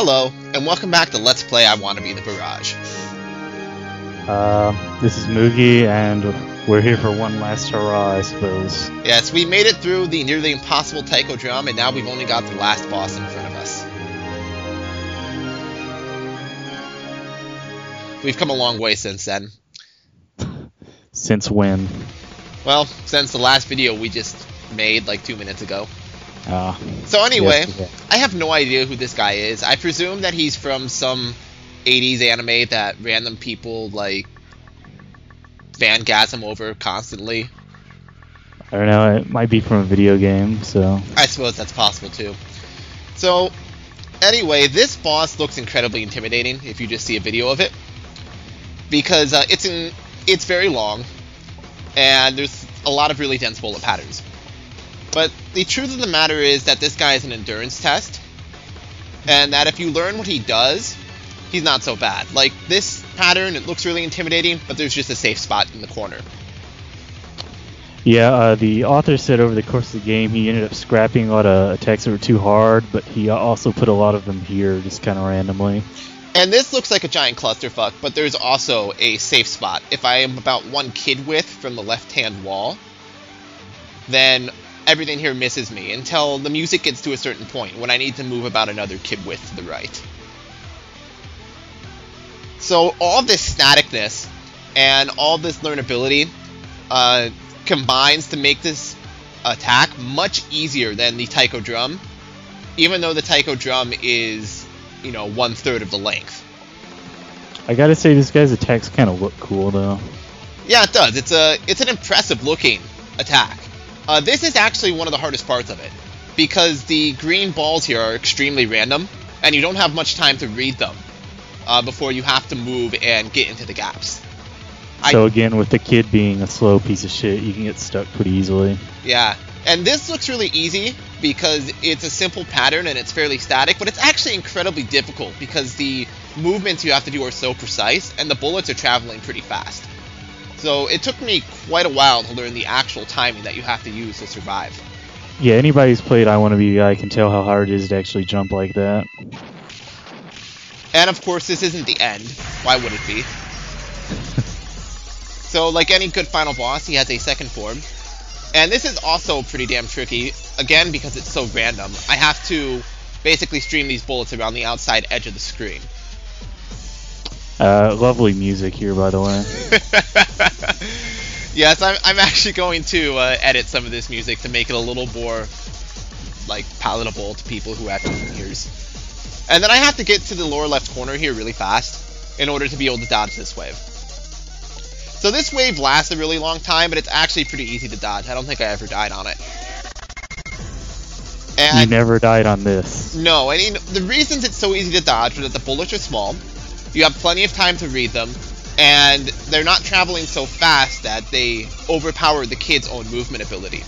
Hello, and welcome back to Let's Play I Wanna Be The Barrage. This is Moogie, and we're here for one last hurrah, I suppose. Yes, we made it through the nearly impossible taiko drum, and now we've only got the last boss in front of us. We've come a long way since then. Since when? Well, since the last video we just made like 2 minutes ago. So anyway, yes. I have no idea who this guy is. I presume that he's from some 80s anime that random people like fangasm over constantly. I don't know, it might be from a video game, so... I suppose that's possible too. So, anyway, this boss looks incredibly intimidating if you just see a video of it. Because it's very long, and there's a lot of really dense bullet patterns. But the truth of the matter is that this guy is an endurance test, and that if you learn what he does, he's not so bad. Like, this pattern, it looks really intimidating, but there's just a safe spot in the corner. Yeah, the author said over the course of the game he ended up scrapping a lot of attacks that were too hard, but he also put a lot of them here, just kind of randomly. And this looks like a giant clusterfuck, but there's also a safe spot. If I am about one kid width from the left-hand wall, then everything here misses me until the music gets to a certain point when I need to move about another kid width to the right. So all this staticness and all this learnability combines to make this attack much easier than the taiko drum, even though the taiko drum is, you know, 1/3 of the length. I gotta say, this guy's attacks kind of look cool, though. Yeah, it does. It's an impressive looking attack. This is actually one of the hardest parts of it, because the green balls here are extremely random, and you don't have much time to read them before you have to move and get into the gaps. So again, with the kid being a slow piece of shit, you can get stuck pretty easily. Yeah, and this looks really easy because it's a simple pattern and it's fairly static, but it's actually incredibly difficult because the movements you have to do are so precise, and the bullets are traveling pretty fast. So it took me quite a while to learn the actual timing that you have to use to survive. Yeah, anybody who's played I Wanna Be The Guy can tell how hard it is to actually jump like that. And of course, this isn't the end. Why would it be? So, like any good final boss, he has a second form. And this is also pretty damn tricky, again, because it's so random. I have to basically stream these bullets around the outside edge of the screen. Lovely music here, by the way. Yes, I'm actually going to edit some of this music to make it a little more, like, palatable to people who have different ears. And then I have to get to the lower left corner here really fast in order to be able to dodge this wave. So this wave lasts a really long time, but it's actually pretty easy to dodge. I don't think I ever died on it. And you never died on this. No, I mean, the reasons it's so easy to dodge are that the bullets are small, you have plenty of time to read them, and they're not traveling so fast that they overpower the kid's own movement ability.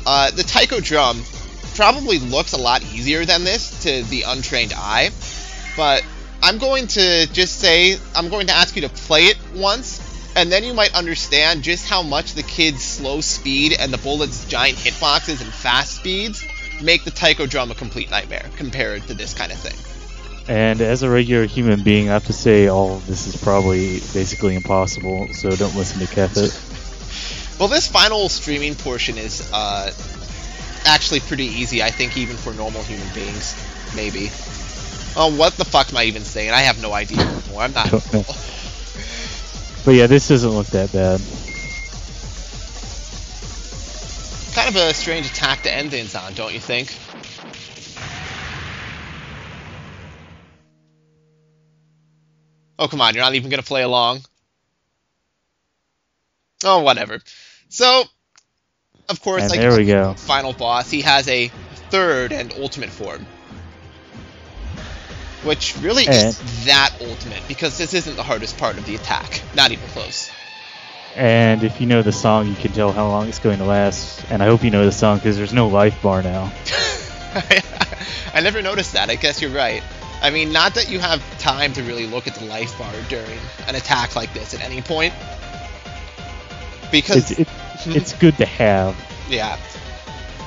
The taiko drum probably looks a lot easier than this to the untrained eye, but I'm going to just say, I'm going to ask you to play it once, and then you might understand just how much the kid's slow speed and the bullet's giant hitboxes and fast speeds make the taiko drum a complete nightmare compared to this kind of thing. And as a regular human being, I have to say all of this is probably basically impossible, so don't listen to Kefit. Well, this final streaming portion is actually pretty easy, I think, even for normal human beings, maybe. Oh, what the fuck am I even saying? I have no idea anymore. I'm not... But yeah, this doesn't look that bad. Kind of a strange attack to end things on, don't you think? Oh, come on, you're not even going to play along? Oh, whatever. So, of course, and like there we go. Final boss, he has a third and ultimate form. Which really is that ultimate, because this isn't the hardest part of the attack. Not even close. And if you know the song, you can tell how long it's going to last. And I hope you know the song, because there's no life bar now. I never noticed that. I guess you're right. I mean, not that you have time to really look at the life bar during an attack like this at any point. Because... It's good to have. Yeah.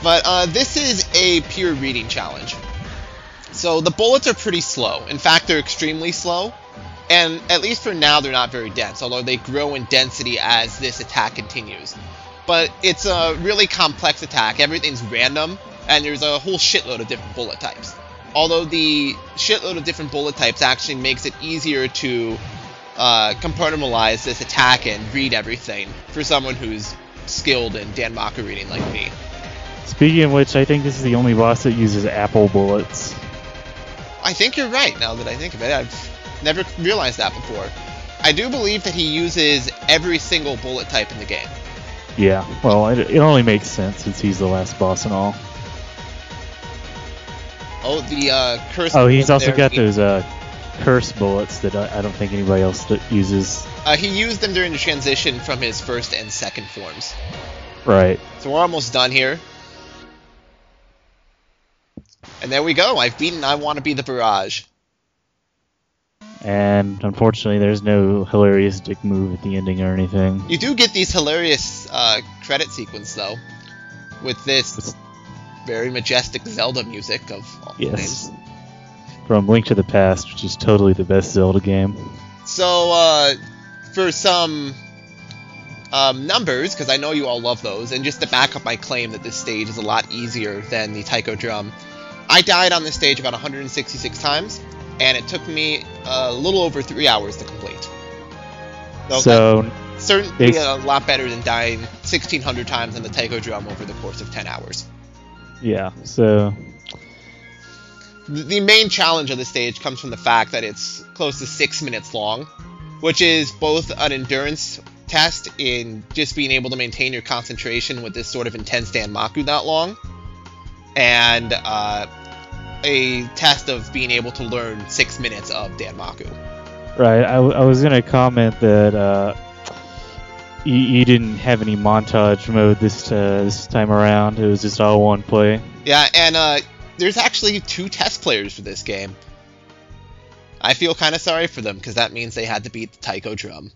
But this is a pure reading challenge. So the bullets are pretty slow. In fact, they're extremely slow. And at least for now, they're not very dense, although they grow in density as this attack continues. But it's a really complex attack. Everything's random, and there's a whole shitload of different bullet types. Although the shitload of different bullet types actually makes it easier to compartmentalize this attack and read everything for someone who's skilled in danmaku reading like me. Speaking of which, I think this is the only boss that uses apple bullets. I think you're right, now that I think of it. I've never realized that before. I do believe that he uses every single bullet type in the game. Yeah, well, it only makes sense since he's the last boss and all. Oh, the curse. Oh, he's also got those curse bullets that I don't think anybody else uses. He used them during the transition from his first and second forms. Right. So we're almost done here. And there we go. I've beaten I Wanna Be The Barrage. And unfortunately, there's no hilarious dick move at the ending or anything. You do get these hilarious credit sequence, though, with this very majestic Zelda music of all things. From Link to the Past, which is totally the best Zelda game. So, for some numbers, because I know you all love those, and just to back up my claim that this stage is a lot easier than the Taiko Drum, I died on this stage about 166 times, and it took me a little over 3 hours to complete. So certainly a lot better than dying 1,600 times on the Taiko Drum over the course of 10 hours. Yeah, so... The main challenge of the stage comes from the fact that it's close to 6 minutes long, which is both an endurance test in just being able to maintain your concentration with this sort of intense danmaku that long, and a test of being able to learn 6 minutes of danmaku. Right, I was going to comment that you didn't have any montage mode this time around. It was just all one play. Yeah, and there's actually 2 test players for this game. I feel kind of sorry for them, because that means they had to beat the Taiko Drum.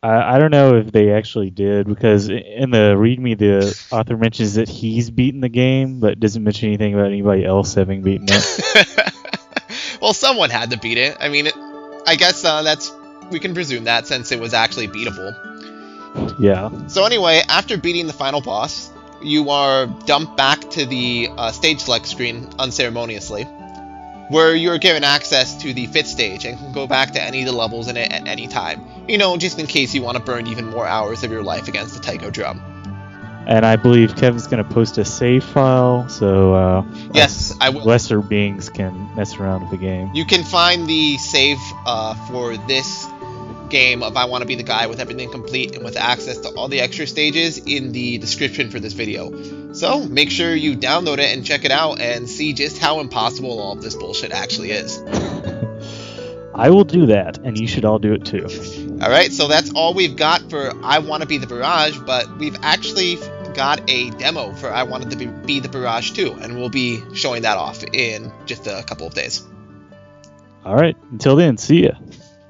I don't know if they actually did, because in the README, the author mentions that he's beaten the game, but doesn't mention anything about anybody else having beaten it. Well, someone had to beat it. I mean, I guess we can presume that since it was actually beatable. Yeah. So anyway, after beating the final boss, you are dumped back to the stage select screen unceremoniously, where you're given access to the 5th stage and can go back to any of the levels in it at any time. You know, just in case you want to burn even more hours of your life against the Taiko Drum. And I believe Kevin's going to post a save file, so yes, I will. Lesser beings can mess around with the game. You can find the save for this game of I Wanna Be the Guy with everything complete and with access to all the extra stages in the description for this video. So make sure you download it and check it out and see just how impossible all of this bullshit actually is. I will do that, and you should all do it too. Alright, so that's all we've got for I Wanna Be the Barrage, but we've actually got a demo for I Wanted to Be the Barrage 2, and we'll be showing that off in just a couple of days. Alright, until then, see ya.